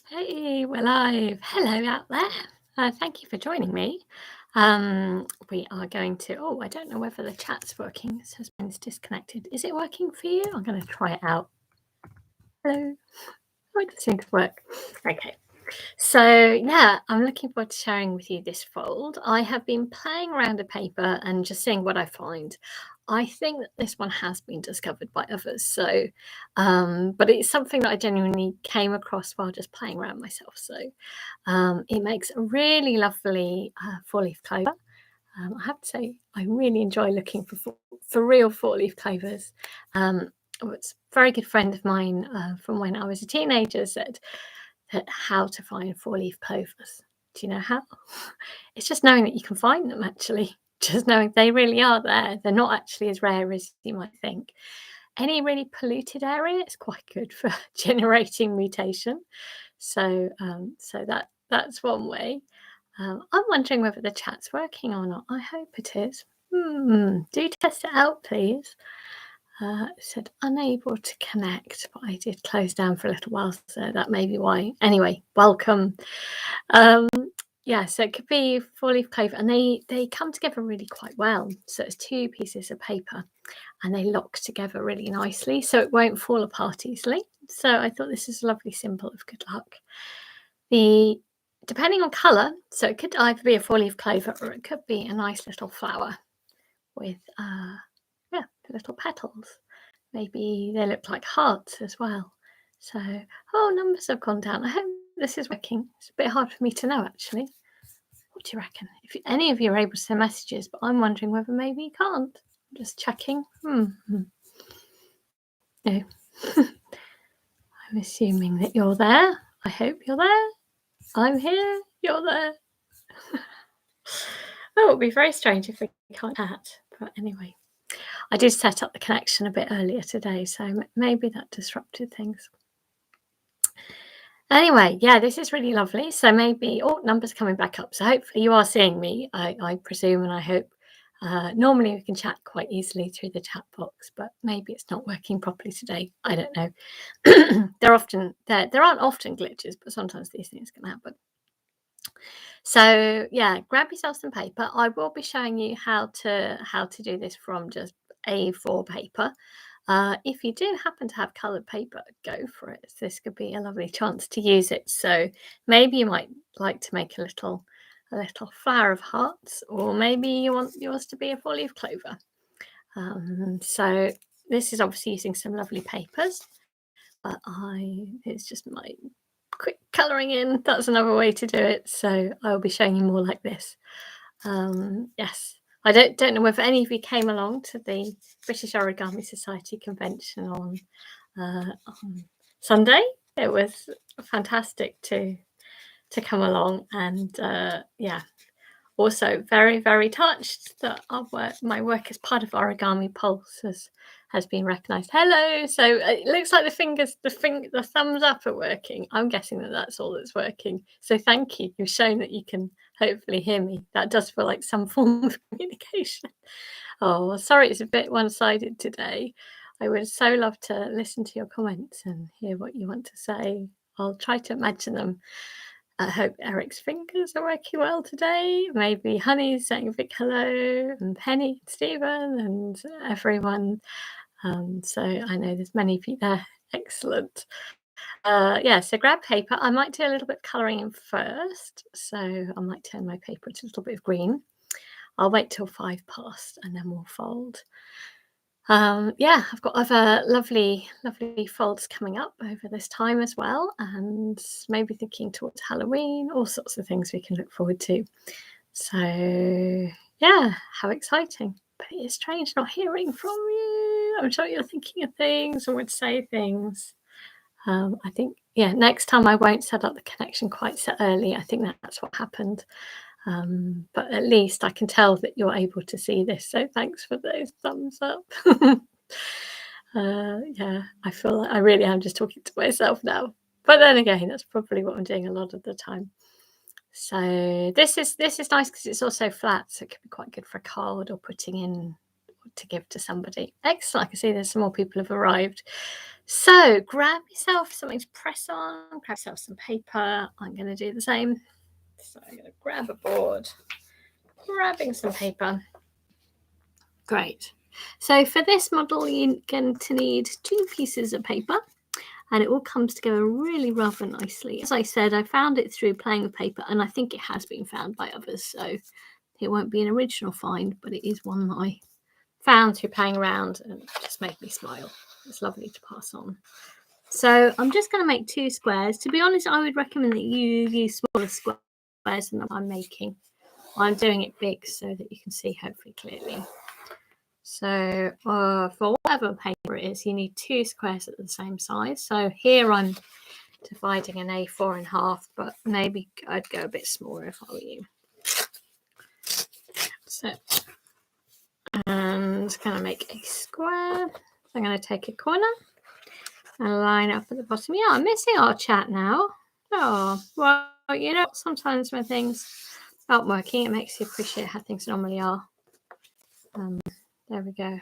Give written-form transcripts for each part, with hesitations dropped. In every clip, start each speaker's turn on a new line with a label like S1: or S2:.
S1: Hey, we're live. Hello out there. Thank you for joining me. We are going to. Oh, I don't know whether the chat's working. It says mine's disconnected. Is it working for you? I'm going to try it out. Hello. Oh, it does seem to work. Okay. So, yeah, I'm looking forward to sharing with you this fold. I have been playing around a paper and just seeing what I find. I think that this one has been discovered by others. But it's something that I genuinely came across while just playing around myself. It makes a really lovely four-leaf clover. I have to say, I really enjoy looking for real four-leaf clovers. It's a very good friend of mine from when I was a teenager said that how to find four-leaf clovers. Do you know how? It's just knowing that you can find them actually. Just knowing they really are there. They're not actually as rare as you might think. Any really polluted area is quite good for generating mutation. That's one way. I'm wondering whether the chat's working or not. I hope it is. Do test it out, please. It said unable to connect, but I did close down for a little while, so that may be why. Anyway, welcome. Um, yeah, so it could be four-leaf clover, and they come together really quite well. So it's two pieces of paper, and they lock together really nicely, so it won't fall apart easily. So I thought this is a lovely symbol of good luck. Depending on colour, so it could either be a four-leaf clover or it could be a nice little flower with little petals. Maybe they look like hearts as well. So, oh, numbers have gone down. I hope this is working. It's a bit hard for me to know actually. What do you reckon? If any of you are able to send messages, but I'm wondering whether maybe you can't. I'm just checking. No. I'm assuming that you're there. I hope you're there. I'm here. You're there. Oh, it would be very strange if we can't chat. But anyway, I did set up the connection a bit earlier today, so maybe that disrupted things. Anyway, yeah, this is really lovely. So maybe, numbers coming back up. So hopefully you are seeing me, I presume, and I hope. Normally we can chat quite easily through the chat box, but maybe it's not working properly today. I don't know. there aren't often glitches, but sometimes these things can happen. So yeah, grab yourself some paper. I will be showing you how to do this from just A4 paper. If you do happen to have coloured paper, go for it. This could be a lovely chance to use it. So maybe you might like to make a little flower of hearts, or maybe you want yours to be a four-leaf clover. So this is obviously using some lovely papers, but it's just my quick colouring in. That's another way to do it. So I'll be showing you more like this. Yes. I don't know whether any of you came along to the British Origami Society convention on Sunday. It was fantastic to come along, and also very, very touched that my work as part of Origami Pulse has been recognised. Hello. So it looks like the thumbs up are working. I'm guessing that that's all that's working. So thank you. You've shown that you can hopefully hear me. That does feel like some form of communication. Oh, sorry, it's a bit one-sided today. I would so love to listen to your comments and hear what you want to say. I'll try to imagine them. I hope Eric's fingers are working well today. Maybe Honey's saying a big hello, and Penny, and Stephen, and everyone. So I know there's many of you there. Excellent. So grab paper. I might do a little bit of colouring in first. So I might turn my paper to a little bit of green. I'll wait till 5 past and then we'll fold. I've got other lovely folds coming up over this time as well, and maybe thinking towards Halloween, all sorts of things we can look forward to. So yeah, how exciting. But it is strange not hearing from you. I'm sure you're thinking of things and would say things. I think, next time I won't set up the connection quite so early. I think that's what happened. But at least I can tell that you're able to see this. So thanks for those thumbs up. I feel like I really am just talking to myself now. But then again, that's probably what I'm doing a lot of the time. So this is nice because it's also flat, so it could be quite good for a card or putting in to give to somebody. Excellent. I can see there's some more people have arrived. So grab yourself something to press on, grab yourself some paper. I'm going to do the same. So I'm going to grab a board, grabbing some paper. Great. So for this model, you're going to need 2 pieces of paper, and it all comes together really rather nicely. As I said, I found it through playing with paper, and I think it has been found by others, so it won't be an original find, but it is one that I found through playing around and it just made me smile. It's lovely to pass on. So I'm just going to make 2 squares. To be honest, I would recommend that you use smaller squares than I'm making. I'm doing it big so that you can see hopefully clearly. So for whatever paper it is, you need 2 squares at the same size. So here I'm dividing an A4 in half, but maybe I'd go a bit smaller if I were you. So, and going to make a square. So I'm going to take a corner and line up at the bottom. Yeah, I'm missing our chat now. Oh, well, you know, sometimes when things aren't working, it makes you appreciate how things normally are. There we go.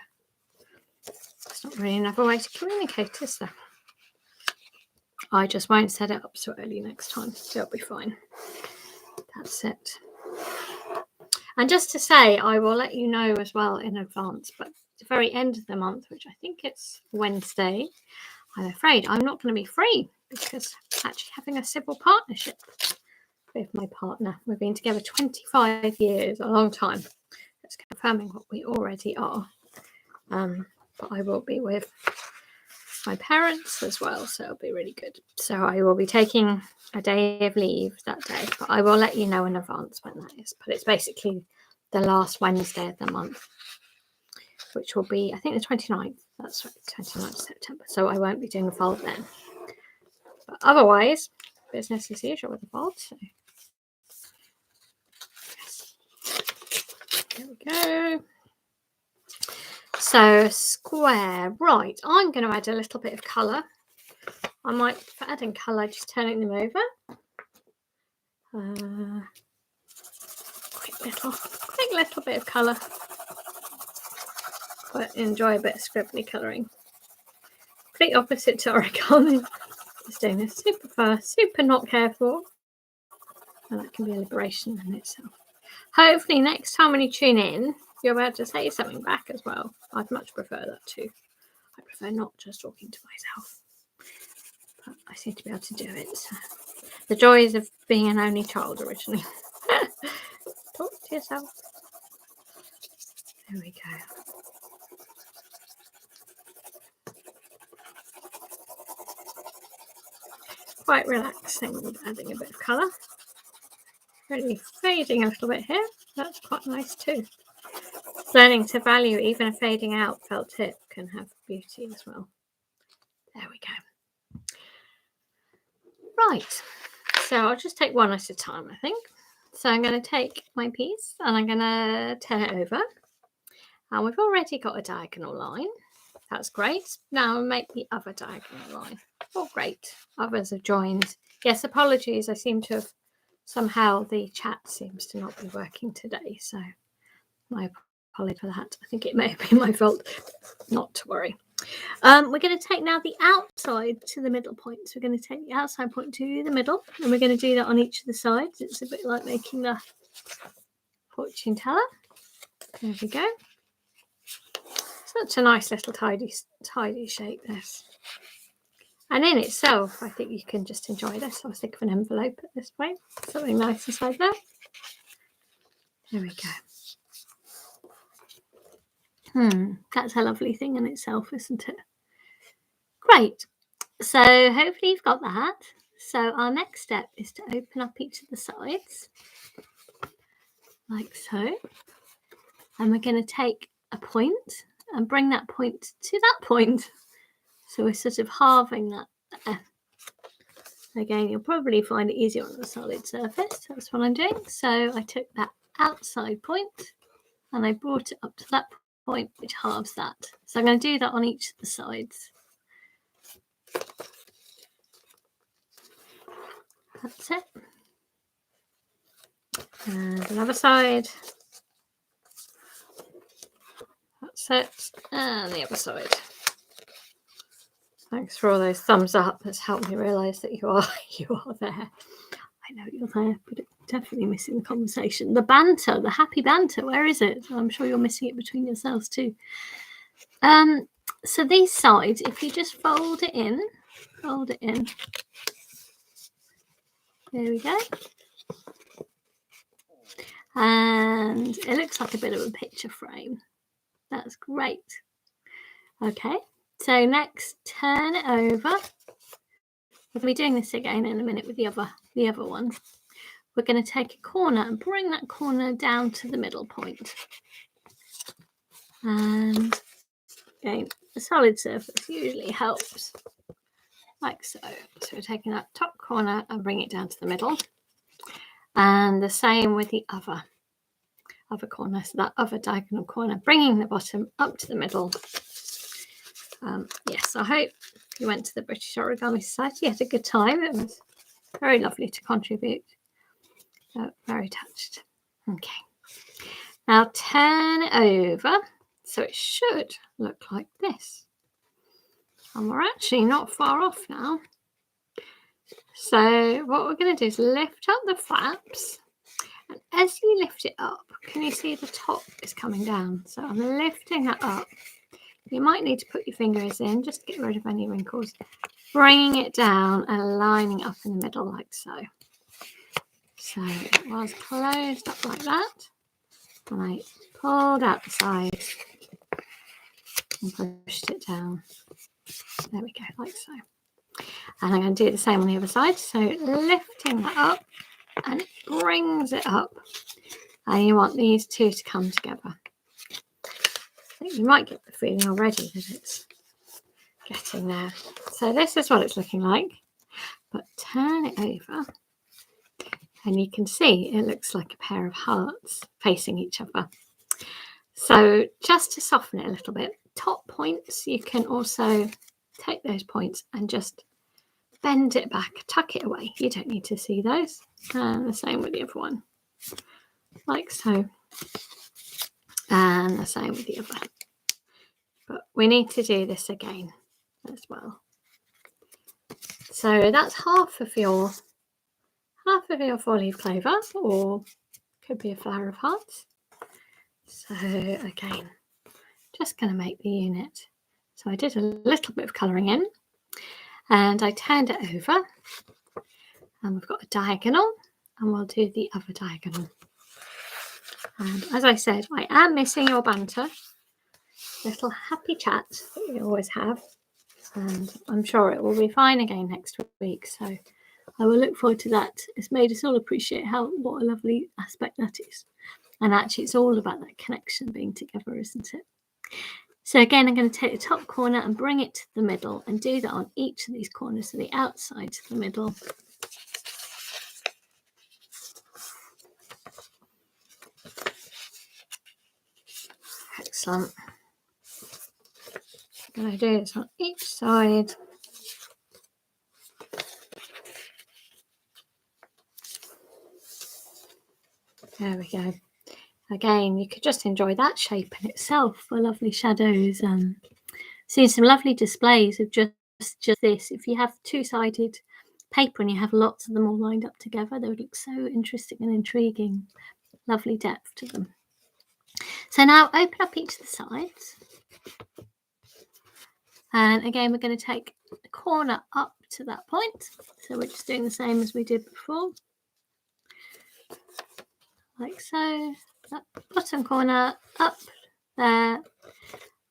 S1: It's not really another way to communicate, is there? I just won't set it up so early next time. It'll be fine. That's it. And just to say, I will let you know as well in advance, but at the very end of the month, which I think it's Wednesday, I'm afraid I'm not going to be free because I'm actually having a civil partnership with my partner. We've been together 25 years, a long time. It's confirming what we already are. But I will be with my parents as well, so it'll be really good. So I will be taking a day of leave that day, but I will let you know in advance when that is. But it's basically the last Wednesday of the month, which will be, I think, the 29th. That's right, 29th of September. So I won't be doing a fold then. But otherwise, business as usual with the fold. So yes. There we go. So square, right, I'm going to add a little bit of colour. I might, for adding colour, just turning them over. Quick little bit of colour. But enjoy a bit of scribbly colouring. Complete opposite to origami. Just doing this super fast, super not careful. And that can be a liberation in itself. Hopefully next time when you tune in, you're about to say something back as well. I'd much prefer that too. I prefer not just talking to myself. But I seem to be able to do it. So. The joys of being an only child originally. Talk to yourself. There we go. Quite relaxing with adding a bit of colour. Really fading a little bit here. That's quite nice too. Learning to value even a fading out felt tip can have beauty as well. There we go. Right. So I'll just take one at a time, I think. So I'm going to take my piece and I'm going to turn it over. And we've already got a diagonal line. That's great. Now I'll make the other diagonal line. Oh, great. Others have joined. Yes, apologies. I seem to have somehow the chat seems to not be working today. So my apology for that. I think it may have been my fault. Not to worry. We're going to take now the outside to the middle point. So we're going to take the outside point to the middle. And we're going to do that on each of the sides. It's a bit like making the fortune teller. There we go. Such a nice little tidy shape, this. And in itself, I think you can just enjoy this. I was thinking of an envelope at this point. Something nice inside there. There we go. That's a lovely thing in itself, isn't it? Great. So hopefully you've got that. So our next step is to open up each of the sides. Like so. And we're going to take a point and bring that point to that point. So we're sort of halving that there. Again, you'll probably find it easier on a solid surface. That's what I'm doing. So I took that outside point and I brought it up to that point, which halves that. So I'm going to do that on each of the sides. That's it. And another side. That's opposite and the other side. Thanks for all those thumbs up. That's helped me realise that you are there. I know you're there, but it's definitely missing the conversation. The banter, the happy banter, where is it? I'm sure you're missing it between yourselves too. So these sides, if you just fold it in. There we go. And it looks like a bit of a picture frame. That's great. Okay, so next turn it over. We'll be doing this again in a minute with the other one. We're going to take a corner and bring that corner down to the middle point. And again, a solid surface usually helps, like so. So we're taking that top corner and bring it down to the middle. And the same with the other corner, so that other diagonal corner, bringing the bottom up to the middle. Yes, I hope you went to the British Origami Society, had a good time. It was very lovely to contribute. Very touched. Okay, now turn it over, so it should look like this. And we're actually not far off now. So what we're going to do is lift up the flaps. And as you lift it up, can you see the top is coming down? So I'm lifting that up. You might need to put your fingers in just to get rid of any wrinkles. Bringing it down and lining it up in the middle like so. So it was closed up like that. And I pulled out the sides and pushed it down. There we go, like so. And I'm going to do the same on the other side. So lifting that up, and it brings it up, and you want these two to come together. I think you might get the feeling already that it's getting there. So this is what it's looking like, but turn it over and you can see it looks like a pair of hearts facing each other. So just to soften it a little bit, top points, you can also take those points and just bend it back, tuck it away. You don't need to see those. And the same with the other one, like so. And the same with the other. But we need to do this again as well. So that's half of your 4-leaf clover, or could be a flower of hearts. So again, just going to make the unit. So I did a little bit of colouring in, and I turned it over, and we've got a diagonal, and we'll do the other diagonal. And as I said, I am missing your banter, little happy chat that we always have, and I'm sure it will be fine again next week. So I will look forward to that. It's made us all appreciate what a lovely aspect that is. And actually, it's all about that connection being together, isn't it? So again, I'm going to take the top corner and bring it to the middle, and do that on each of these corners, so the outside to the middle. Excellent. I'm going to do this on each side. There we go. Again, you could just enjoy that shape in itself for lovely shadows. Seeing some lovely displays of just this. If you have two-sided paper and you have lots of them all lined up together, they would look so interesting and intriguing. Lovely depth to them. So now open up each of the sides. And again, we're going to take the corner up to that point. So we're just doing the same as we did before. Like so. That bottom corner up there.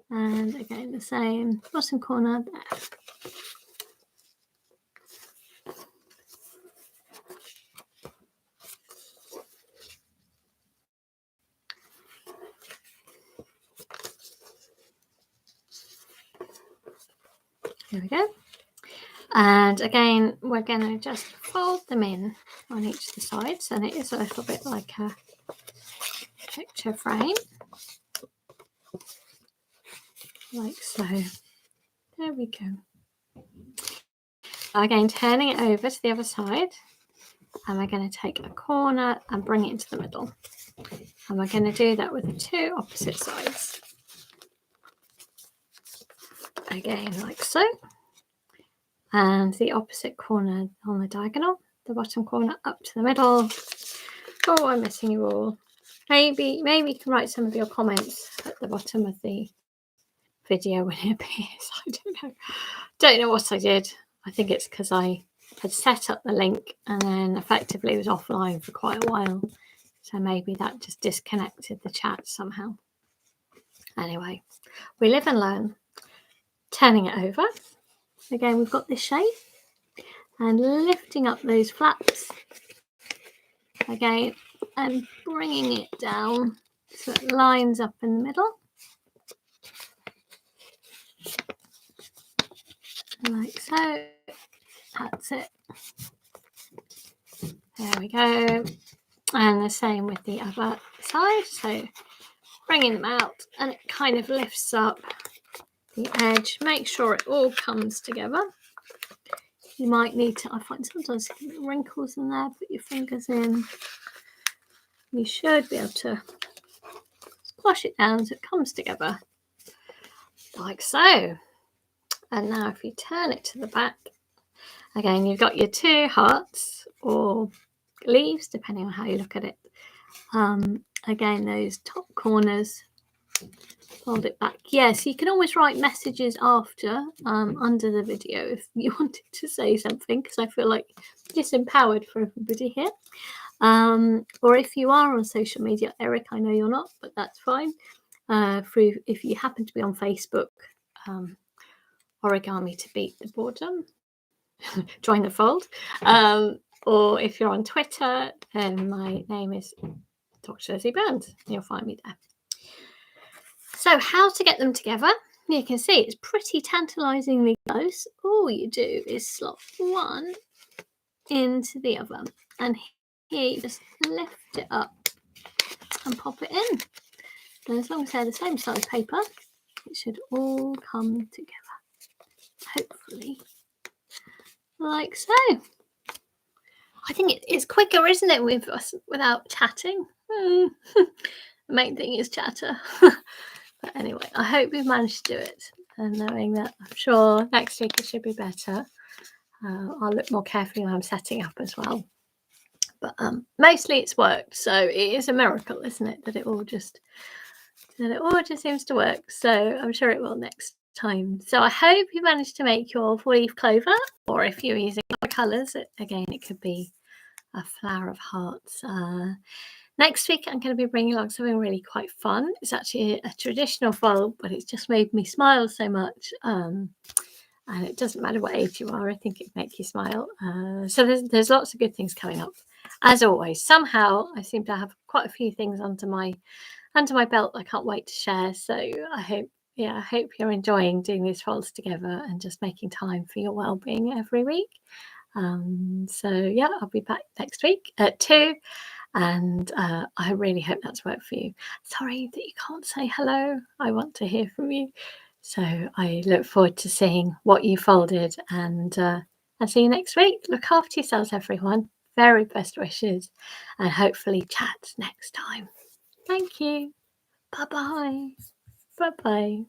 S1: And again, the same bottom corner there. There we go. And again, we're going to just fold them in on each of the sides, and it is a little bit like a picture frame, like so. There we go. Again, turning it over to the other side, and we're going to take a corner and bring it into the middle. And we're going to do that with the two opposite sides. again like so, and the opposite corner on the diagonal, the bottom corner up to the middle. Oh, I'm missing you all. Maybe you can write some of your comments at the bottom of the video when it appears. I don't know what I did. I think it's because I had set up the link and then effectively was offline for quite a while, so maybe that just disconnected the chat somehow. Anyway, we live and learn. Turning it over again, we've got this shape and lifting up those flaps again and bringing it down so it lines up in the middle like so. That's it. There we go. And the same with the other side, so bringing them out and it kind of lifts up the edge. Make sure it all comes together. You might need to, I find sometimes wrinkles in there, put your fingers in. You should be able to squash it down so it comes together like so. And now if you turn it to the back, again you've got your two hearts or leaves depending on how you look at it. Again, those top corners, fold it back. Yes, you can always write messages after under the video if you wanted to say something, because I feel like disempowered for everybody here. Or if you are on social media, Eric, I know you're not, but that's fine. If you happen to be on Facebook, Origami to Beat the Boredom, join the fold. Or if you're on Twitter, then my name is Dr. Lizzie Burns. You'll find me there. So how to get them together? You can see it's pretty tantalisingly close. All you do is slot one into the other, and here you just lift it up and pop it in. And as long as they're the same size paper, it should all come together, hopefully, like so. I think it's quicker, isn't it, with us without chatting? The main thing is chatter. But anyway, I hope we've managed to do it, and knowing that I'm sure next week it should be better. I'll look more carefully when I'm setting up as well. But mostly it's worked, so it is a miracle, isn't it, that it all just seems to work. So I'm sure it will next time. So I hope you managed to make your 4-leaf clover, or if you're using other colours, again it could be a flower of hearts. Next week I'm going to be bringing along something really quite fun. It's actually a traditional fold, but it's just made me smile so much. And it doesn't matter what age you are, I think it makes you smile. So there's lots of good things coming up. As always, somehow I seem to have quite a few things under my belt I can't wait to share. So I hope you're enjoying doing these folds together and just making time for your well-being every week. So yeah, I'll be back next week at 2. And I really hope that's worked for you. Sorry that you can't say hello. I want to hear from you. So I look forward to seeing what you folded, and I'll see you next week. Look after yourselves, everyone. Very best wishes, and hopefully chat next time. Thank you. Bye-bye. Bye-bye.